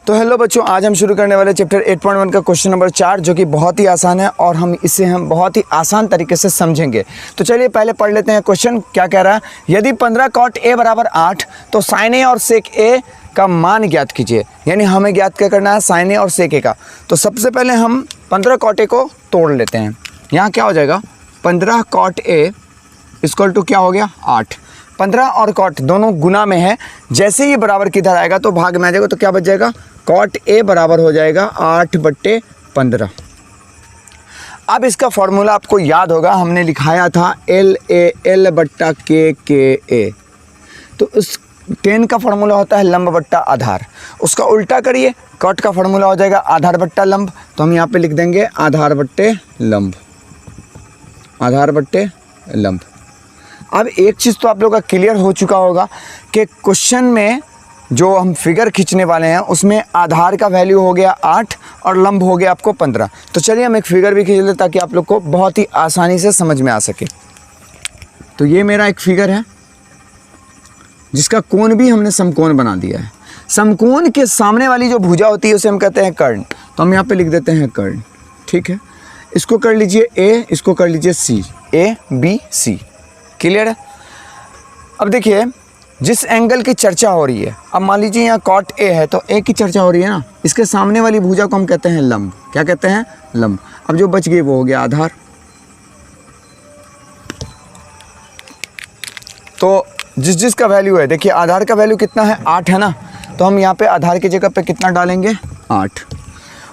तो हेलो बच्चों, आज हम शुरू करने वाले चैप्टर 8.1 का क्वेश्चन नंबर 4 जो कि बहुत ही आसान है और हम बहुत ही आसान तरीके से समझेंगे। तो चलिए पहले पढ़ लेते हैं क्वेश्चन क्या कह रहा है। यदि 15 cot a बराबर 8 तो sin a और sec a का मान ज्ञात कीजिए। यानी हमें ज्ञात क्या करना है, sin a और sec a का। तो सबसे पहले हम 15 cot a को तोड़ लेते हैं। यहाँ क्या हो जाएगा, 15 cot a इक्वल टू क्या हो गया 8। 15 और cot दोनों गुना में है, जैसे ही बराबर किधर आएगा तो भाग में आ जाएगा। तो क्या बच जाएगा, cot a बराबर हो जाएगा 8/15। अब इसका फॉर्मूला आपको याद होगा, हमने लिखाया था LA/L/K/A। तो उस 10 का फॉर्मूला होता है लंब बट्टा आधार। उसका उल्टा करिए, cot का फॉर्मूला हो जाएगा आधार बट्टा लंब। तो हम यहाँ पे लिख देंगे आधार बट्टे लंब, आधार बट्टे लंब। अब एक चीज़ तो आप लोगों का क्लियर हो चुका होगा कि क्वेश्चन में जो हम फिगर खींचने वाले हैं उसमें आधार का वैल्यू हो गया 8 और लंब हो गया आपको 15। तो चलिए हम एक फिगर भी खींच लेते ताकि आप लोग को बहुत ही आसानी से समझ में आ सके। तो ये मेरा एक फिगर है जिसका कोण भी हमने समकोण बना दिया है। समकोण के सामने वाली जो भुजा होती है उसे हम कहते हैं कर्ण। तो हम यहाँ पे लिख देते हैं कर्ण, ठीक है। इसको कर लीजिए A, इसको कर लीजिए C, ABC। क्लियर है। अब देखिए जिस एंगल की चर्चा हो रही है, अब मान लीजिए यहाँ cot A है तो A की चर्चा हो रही है ना, इसके सामने वाली भुजा को हम कहते हैं लंब। क्या कहते हैं, लंब। अब जो बच गई वो हो गया आधार। तो जिस का वैल्यू है, देखिए आधार का वैल्यू कितना है 8 है ना, तो हम यहाँ पे आधार की जगह पे कितना डालेंगे 8।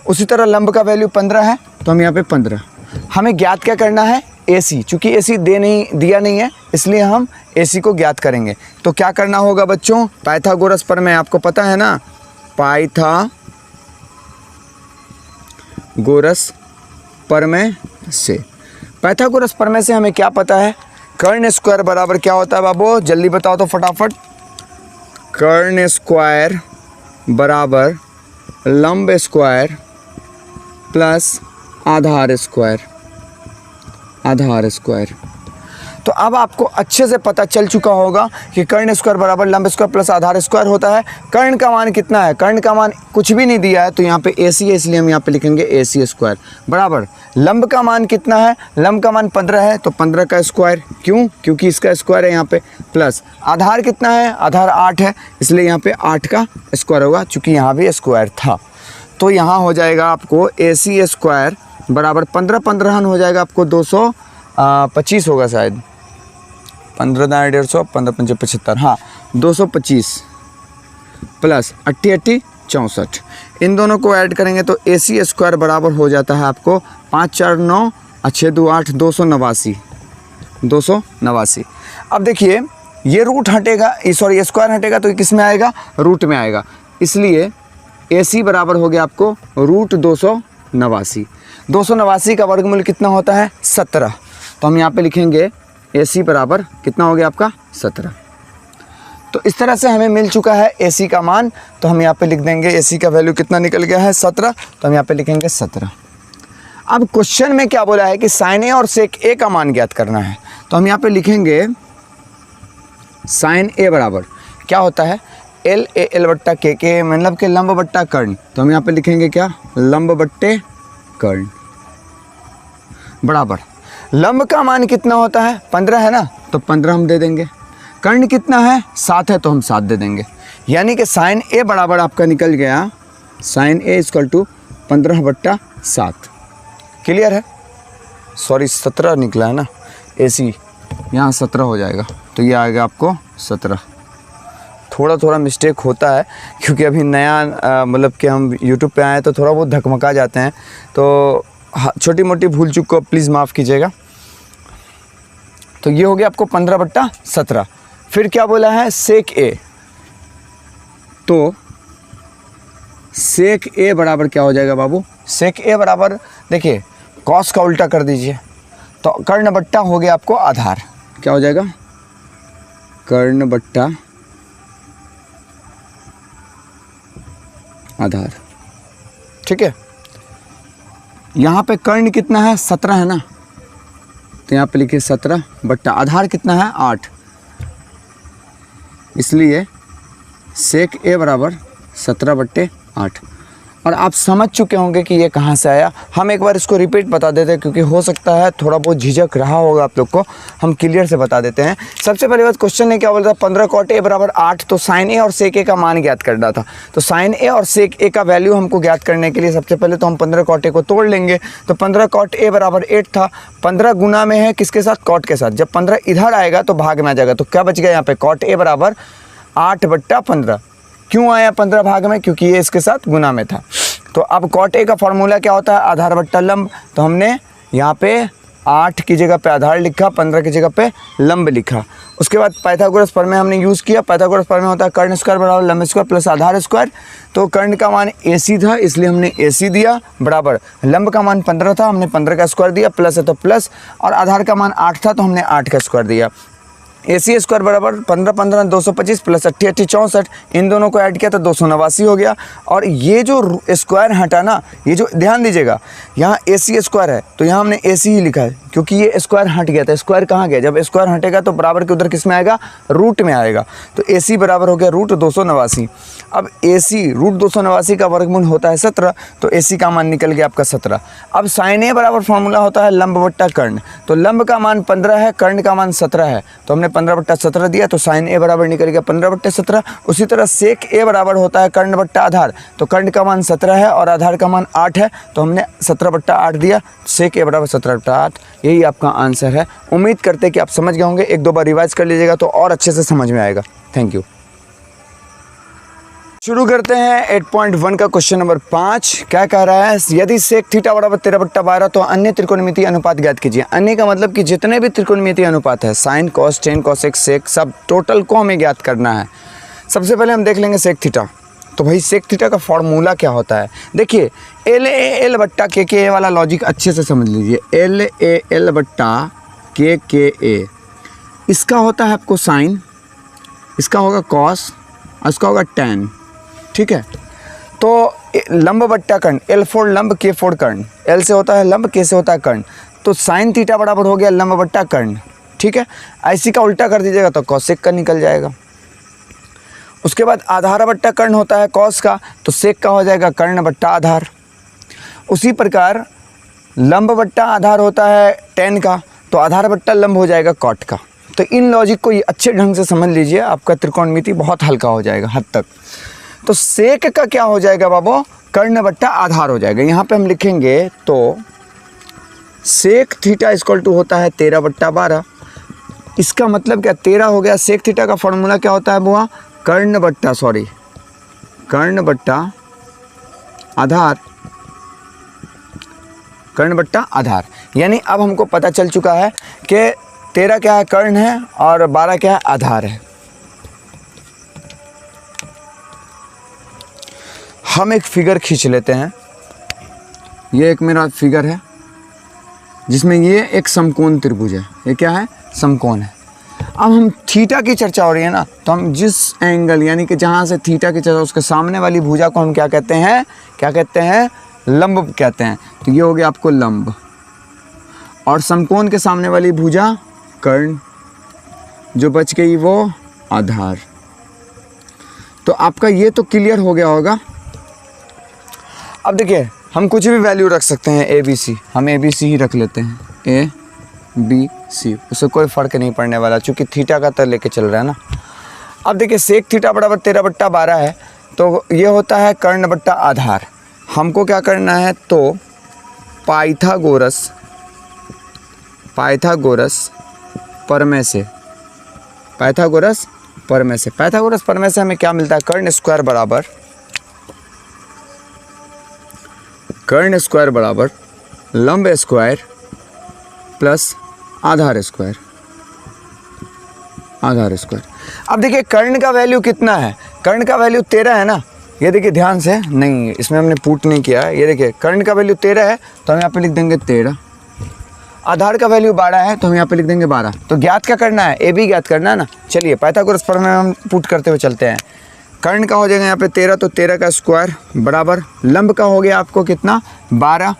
उसी तरह लंब का वैल्यू 15 है तो हम यहाँ पे 15। हमें ज्ञात क्या करना है, AC। चूँकि AC दिया नहीं है इसलिए हम AC को ज्ञात करेंगे। तो क्या करना होगा बच्चों, पाइथागोरस प्रमेय आपको पता है ना, पाइथागोरस प्रमेय से। पाइथागोरस प्रमेय से हमें क्या पता है, कर्ण स्क्वायर बराबर क्या होता है बाबू, जल्दी बताओ तो फटाफट। कर्ण स्क्वायर बराबर लंब स्क्वायर प्लस आधार स्क्वायर, आधार स्क्वायर। तो अब आपको अच्छे से पता चल चुका होगा कि कर्ण स्क्वायर बराबर लंब स्क्वायर प्लस आधार स्क्वायर होता है। कर्ण का मान कितना है, कर्ण का मान कुछ भी नहीं दिया है तो यहाँ पे AC है इसलिए हम यहाँ पे लिखेंगे AC स्क्वायर बराबर लंब का मान कितना है, लंब का मान 15 है तो 15 का स्क्वायर, क्यों, क्योंकि इसका स्क्वायर है यहाँ पे, प्लस आधार कितना है, आधार 8 है इसलिए यहाँ पे 8 का स्क्वायर होगा, चूँकि यहाँ भी स्क्वायर था। तो यहाँ हो जाएगा आपको AC स्क्वायर बराबर 15 हो जाएगा आपको 225 होगा शायद, 15 दाएँ 150, 15 पंचे 75, हाँ 225 प्लस 88 64। इन दोनों को ऐड करेंगे तो AC स्क्वायर बराबर हो जाता है आपको 5 4 9 6 2 8 289, 289। अब देखिए ये रूट हटेगा, सॉरी ये स्क्वायर हटेगा तो किस में आएगा, रूट में आएगा, इसलिए AC बराबर हो गया आपको रूट 289। 289 का वर्गमूल कितना होता है 17। तो हम यहाँ पे लिखेंगे AC बराबर कितना हो गया आपका 17। तो इस तरह से हमें मिल चुका है AC का मान। तो हम यहाँ पे लिख देंगे AC का वैल्यू कितना निकल गया है 17। तो हम यहाँ पे लिखेंगे 17। अब क्वेश्चन में क्या बोला है कि sin A और sec A का मान ज्ञात करना है। तो हम यहाँ पे लिखेंगे sin A बराबर क्या होता है LA/L/K मतलब कि लंब बट्टा कर्ण। तो हम यहाँ पे लिखेंगे क्या, लंब बट्टे कर्ण बराबर लंब का मान कितना होता है 15 है ना, तो 15 हम दे देंगे। कर्ण कितना है 7 है तो हम 7 दे देंगे। यानी कि sin A बराबर आपका निकल गया sin A equal to 15/7। Clear है, सॉरी 17 निकला है ना, AC यहाँ 17 हो जाएगा तो ये आएगा आपको 17। थोड़ा मिस्टेक होता है क्योंकि अभी नया मतलब कि हम YouTube पे आए तो थोड़ा बहुत धकमका जाते हैं, तो छोटी मोटी भूल चूक को प्लीज़ माफ़ कीजिएगा। तो ये हो गया आपको 15/17। फिर क्या बोला है sec A, तो sec A बराबर क्या हो जाएगा बाबू, sec A बराबर देखिए cos का उल्टा कर दीजिए तो कर्ण बट्टा हो गया आपको आधार। क्या हो जाएगा, कर्ण बट्टा आधार, ठीक है। यहाँ पे कर्ण कितना है 17 है ना, तो यहाँ पे लिखिए 17 बट्टा आधार कितना है 8, इसलिए sec A बराबर 17/8। 8। और आप समझ चुके होंगे कि ये कहाँ से आया। हम एक बार इसको रिपीट बता देते हैं क्योंकि हो सकता है थोड़ा बहुत झिझक रहा होगा आप लोग को, हम क्लियर से बता देते हैं। सबसे पहली बात, क्वेश्चन ने क्या बोला था, 15 cot A बराबर 8, तो साइन ए और सेक ए का मान ज्ञात करना था। तो साइन ए और सेक ए का वैल्यू हमको ज्ञात करने के लिए सबसे पहले तो हम 15 cot A को तोड़ लेंगे। तो 15 cot A बराबर 8 था, 15 गुना में है किसके साथ, cot के साथ। जब 15 इधर आएगा तो भाग में आ जाएगा, तो क्या बच गया यहाँ पे, cot A बराबर 8/15। क्यों आया 15 भाग में, क्योंकि ये इसके साथ गुना में था। तो अब cot A का फॉर्मूला क्या होता है, आधार बट्टा लंब। तो हमने यहाँ पे 8 की जगह पे आधार लिखा, 15 की जगह पे लंब लिखा। उसके बाद पाइथागोरस प्रमेय हमने यूज़ किया। पाइथागोरस प्रमेय होता है कर्ण स्क्वायर बराबर लंब स्क्वायर प्लस आधार स्क्वायर। तो कर्ण का मान AC था इसलिए हमने AC दिया, बराबर लंब का मान 15 था, हमने 15 का स्क्वायर दिया, प्लस है तो प्लस, और आधार का मान 8 था तो हमने 8 का स्क्वायर दिया। AC स्क्वायर बराबर 15 15 225 प्लस 80 80 64, इन दोनों को ऐड किया तो 289 हो गया। और ये जो स्क्वायर हटा ना, ये जो ध्यान दीजिएगा, यहाँ AC स्क्वायर है तो यहाँ हमने AC ही लिखा है क्योंकि ये स्क्वायर हट गया था। स्क्वायर कहाँ गया, जब स्क्वायर हटेगा तो बराबर के उधर किस में आएगा, रूट में आएगा। तो AC बराबर हो गया रूट 289। अब AC रूट 289 का वर्गमूल होता है 17, तो AC का मान निकल गया आपका 17। अब साइन ए बराबर फॉर्मूला होता है लंब बट्टा कर्ण। तो लंब का मान 15 है, कर्ण का मान 17 है, तो हमने 15/17 दिया, तो साइन ए बराबर निकल गया 15/17। उसी तरह सेक ए बराबर होता है कर्ण बट्टा आधार। तो कर्ण का मान 17 है और आधार का मान 8 है, तो हमने 17/8 दिया, सेक ए बराबर 17/8। यही आपका आंसर है। उम्मीद करते हैं कि आप समझ गए होंगे। एक दो बार रिवाइज कर लीजिएगा तो और अच्छे से समझ में आएगा। Thank you. शुरू करते हैं 8.1 का क्वेश्चन नंबर 5। क्या कह रहा है, यदि सेक थीटा बराबर 13/12 तो अन्य त्रिकोणमितीय अनुपात ज्ञात कीजिए। अन्य का मतलब कि जितने भी त्रिकोणमितीय अनुपात है, sine cos tan cosec sec, सब टोटल को हमें ज्ञात करना है। सबसे पहले हम देख लेंगे सेक थीटा। तो भाई सेक थीटा का फॉर्मूला क्या होता है, देखिए LAL बट्टा KKA वाला लॉजिक अच्छे से समझ लीजिए। LAL बट्टा KKA, इसका होता है आपको साइन, इसका होगा कॉस, इसका होगा टेन, ठीक है। तो लंब बट्टा कर्ण, L4 लंब K4 कर्ण, L से होता है लंब, K से होता है कर्ण। तो साइन थीटा बराबर हो गया लंब बट्टा कर्ण, ठीक है। ऐसी का उल्टा कर दीजिएगा तो कॉसेक का निकल जाएगा। उसके बाद आधार बट्टा कर्ण होता है कॉस का, तो सेक का हो जाएगा कर्ण बट्टा आधार। उसी प्रकार लंब बट्टा आधार होता है टेन का, तो आधार बट्टा लंब हो जाएगा कॉट का। तो इन लॉजिक को ये अच्छे ढंग से समझ लीजिए, आपका त्रिकोणमिति बहुत हल्का हो जाएगा हद तक। तो सेक का क्या हो जाएगा बाबू, कर्ण बट्टा आधार हो जाएगा। यहाँ पे हम लिखेंगे तो सेक थीटा इक्वल टू होता है 13/12। इसका मतलब क्या, 13 हो गया। सेक थीटा का फॉर्मूला क्या होता है बुआ, कर्ण बट्टा आधार, कर्ण बट्टा आधार। यानी अब हमको पता चल चुका है कि 13 क्या है, कर्ण है, और 12 क्या है, आधार है। हम एक फिगर खींच लेते हैं। ये एक मेरा फिगर है जिसमें ये एक समकोण त्रिभुज है। ये क्या है, समकोण है। अब हम थीटा की चर्चा हो रही है ना, तो हम जिस एंगल यानी कि जहाँ से थीटा की चर्चा, उसके सामने वाली भुजा को हम क्या कहते हैं, लंब कहते हैं। तो ये हो गया आपको लंब, और समकोण के सामने वाली भुजा कर्ण, जो बच गई वो आधार। तो आपका ये तो क्लियर हो गया होगा। अब देखिए हम कुछ भी वैल्यू रख सकते हैं, ABC, हम ABC ही रख लेते हैं, ABC, उससे कोई फ़र्क नहीं पड़ने वाला चूँकि थीटा का तर लेके चल रहा है ना। अब देखिए सेक थीटा बराबर 13/12 है, तो ये होता है कर्ण बट्टा आधार। हमको क्या करना है, तो पाइथागोरस प्रमेय से, पाइथागोरस प्रमेय से हमें क्या मिलता है, कर्ण स्क्वायर बराबर लंब स्क्वायर प्लस आधार स्क्वायर। अब देखिए कर्ण का वैल्यू कितना है, कर्ण का वैल्यू 13 है ना। ये देखिए ध्यान से, नहीं इसमें हमने पुट नहीं किया है। ये देखिए कर्ण का वैल्यू 13 है, तो हम यहाँ पे लिख देंगे 13। आधार का वैल्यू 12 है, तो हम यहाँ पे लिख देंगे 12। तो ज्ञात क्या करना है, AB ज्ञात करना है ना। चलिए पाइथागोरस प्रमेय में हम पुट करते हुए चलते हैं। कर्ण का हो जाएगा यहाँ पे 13, तो 13 का स्क्वायर बराबर लंब का हो गया आपको कितना, 12,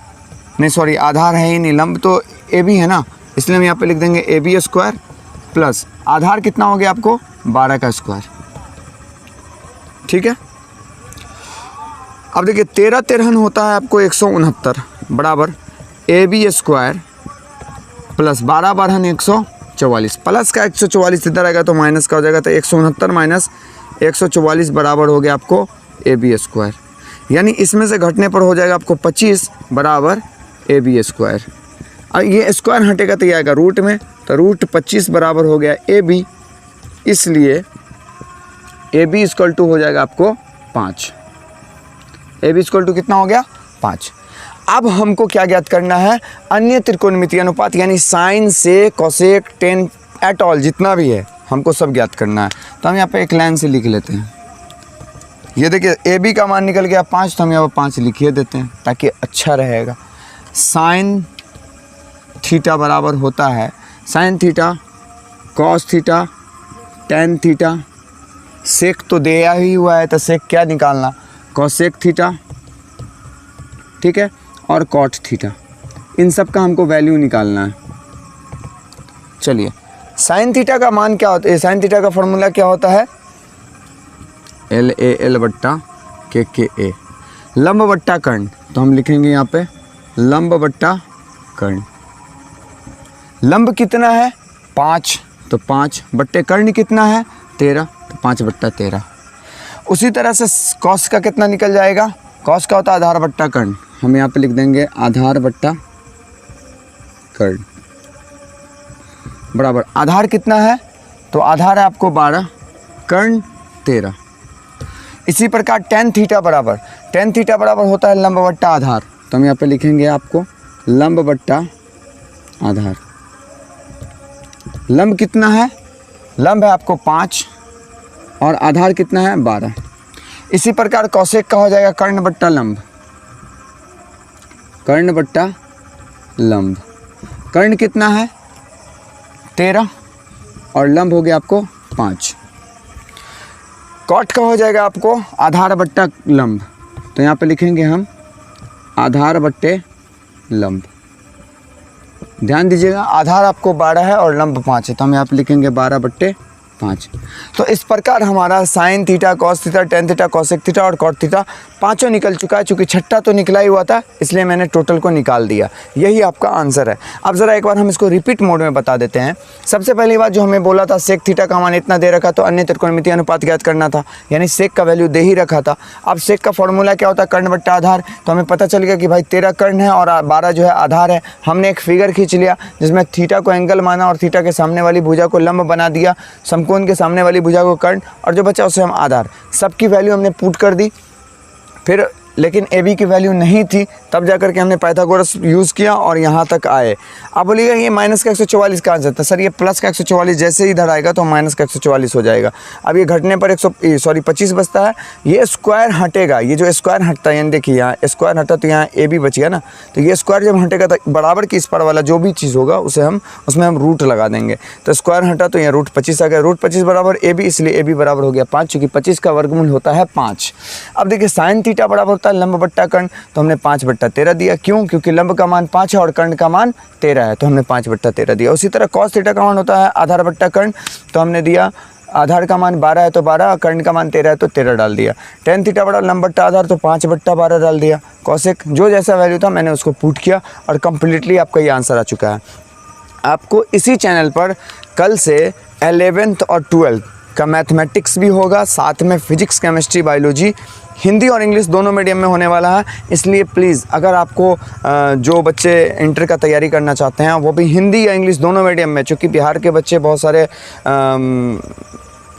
नहीं सॉरी आधार है ही नहीं, लंब तो AB है ना, इसलिए हम यहाँ पे लिख देंगे AB स्क्वायर प्लस आधार कितना हो गया आपको, 12 का स्क्वायर, ठीक है। अब देखिए 13 तिरहन होता है आपको 169 बराबर AB स्क्वायर प्लस 12 बारहन 144, प्लस का 144 इधर आएगा तो माइनस का हो जाएगा, तो 169 माइनस 144 बराबर हो गया आपको AB स्क्वायर। यानी इसमें से घटने पर हो जाएगा आपको 25 बराबर AB स्क्वायर। और ये स्क्वायर हटेगा तो ये आएगा रूट में, तो रूट 25 बराबर हो गया AB, इसलिए AB इक्वल टू हो जाएगा आपको 5। AB इक्वल टू कितना हो गया 5। अब हमको क्या ज्ञात करना है, अन्य त्रिकोणमितीय अनुपात यानी साइन से कोसेक टेन एट ऑल जितना भी है हमको सब ज्ञात करना है। तो हम यहाँ पे एक लाइन से लिख लेते हैं। ये देखिए AB का मान निकल गया 5, तो हम यहाँ पर 5 लिखिए देते हैं ताकि अच्छा रहेगा। साइन थीटा बराबर होता है sine theta cos theta tan theta, sec तो दिया ही हुआ है तो सेक क्या निकालना, कोसेक थीटा, ठीक है, और कॉट थीटा, इन सब का हमको वैल्यू निकालना है। चलिए साइन थीटा का मान क्या होता है, साइन थीटा का फॉर्मूला क्या होता है, LAL बट्टा KKA, लंब बट्टा कर्ण, तो हम लिखेंगे यहाँ पे लंब बट्टा कर्ण। लंब कितना है 5, तो 5 बट्टे कर्ण कितना है 13, तो 5 बट्टा 13। उसी तरह से कॉस का कितना निकल जाएगा, कॉस का होता है आधार बट्टा कर्ण, हम यहाँ पे लिख देंगे आधार बट्टा कर्ण बराबर आधार कितना है, तो आधार है आपको 12, कर्ण 13। इसी प्रकार टेन थीटा बराबर होता है लंब बट्टा आधार, तो हम यहाँ पे लिखेंगे आपको लंब बट्टा आधार। लंब कितना है, लंब है आपको 5 और आधार कितना है 12। इसी प्रकार कोसेक का हो जाएगा कर्ण बट्टा लंब, कर्ण बट्टा लंब, कर्ण कितना है 13 और लंब हो गया आपको 5। कॉट का हो जाएगा आपको आधार बट्टा लंब, तो यहाँ पे लिखेंगे हम आधार बट्टे लंब। ध्यान दीजिएगा आधार आपको 12 है और लंब 5 है, तो हम यहाँ पे लिखेंगे 12 बट्टे 5। तो इस प्रकार हमारा sign theta cos theta tan theta cosec theta और कॉट थीटा पांचों निकल चुका है। चूँकि छठा तो निकला ही हुआ था इसलिए मैंने टोटल को निकाल दिया, यही आपका आंसर है। अब ज़रा एक बार हम इसको रिपीट मोड में बता देते हैं। सबसे पहली बात जो हमें बोला था सेक थीटा का मान इतना दे रखा, तो अन्य त्रिकोणमितीय अनुपात ज्ञात करना था, यानी सेक का वैल्यू दे ही रखा था। अब सेक का फॉर्मूला क्या होता है, कर्ण बट्टा आधार, तो हमें पता चल गया कि भाई 13 कर्ण है और 12 जो है आधार है। हमने एक फिगर खींच लिया जिसमें थीटा को एंगल माना और थीटा के सामने वाली भुजा को लंब बना दिया, समकोण के सामने वाली भुजा को कर्ण, और जो बचा उसे हम आधार। सबकी वैल्यू हमने पुट कर दी, फिर लेकिन AB की वैल्यू नहीं थी, तब जाकर के हमने पाइथागोरस यूज़ किया और यहाँ तक आए। अब बोलिएगा ये माइनस का 144 का आंसर था। सर ये प्लस का 144 जैसे ही इधर आएगा तो माइनस का 144 हो जाएगा। अब ये घटने पर 25 बचता है, ये स्क्वायर हटेगा, ये जो स्क्वायर हटता है, यानी देखिए यहाँ स्क्वायर हटा तो यहाँ AB बच गया ना, तो ये स्क्वायर जब हटेगा तो बराबर की इस पर वाला जो भी चीज़ होगा उसे हम उसमें हम रूट लगा देंगे, तो स्क्वायर हटा तो यहाँ रूट 25 आ गया, रूट 25 बराबर AB, इसलिए AB बराबर हो गया 5, चूँकि 25 का वर्गमूल होता है 5। अब देखिए साइन थीटा बराबर होता है लंब बट्टा कर्ण, तो हमने 5 बट्टा 13 दिया, क्यों, क्योंकि लंब का मान 5 है और कर्ण का मान 13 है, तो हमने 5 बट्टा 13 दिया। उसी तरह कॉस थीटा का मान होता है आधार बट्टा कर्ण, तो हमने दिया आधार का मान 12 है तो 12, कर्ण का मान 13 है तो 13 डाल दिया। टेन थीटा बड़ा लंब बट्टा आधार, तो 5 बट्टा 12 डाल दिया। कॉसेक जो जैसा वैल्यू था मैंने उसको पुट किया और कम्प्लीटली आपका ये आंसर आ चुका है। आपको इसी चैनल पर कल से 11th और 12th का मैथमेटिक्स भी होगा, साथ में फिजिक्स केमिस्ट्री बायोलॉजी हिंदी और इंग्लिश दोनों मीडियम में होने वाला है। इसलिए प्लीज़ अगर आपको जो बच्चे इंटर का तैयारी करना चाहते हैं वो भी हिंदी या इंग्लिश दोनों मीडियम में, चूँकि बिहार के बच्चे बहुत सारे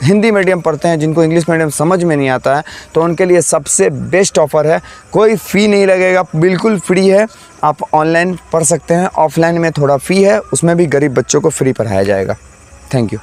हिंदी मीडियम पढ़ते हैं जिनको इंग्लिश मीडियम समझ में नहीं आता है, तो उनके लिए सबसे बेस्ट ऑफ़र है। कोई फ़ी नहीं लगेगा, बिल्कुल फ्री है। आप ऑनलाइन पढ़ सकते हैं, ऑफलाइन में थोड़ा फ़ी है, उसमें भी गरीब बच्चों को फ्री पढ़ाया जाएगा। Thank you.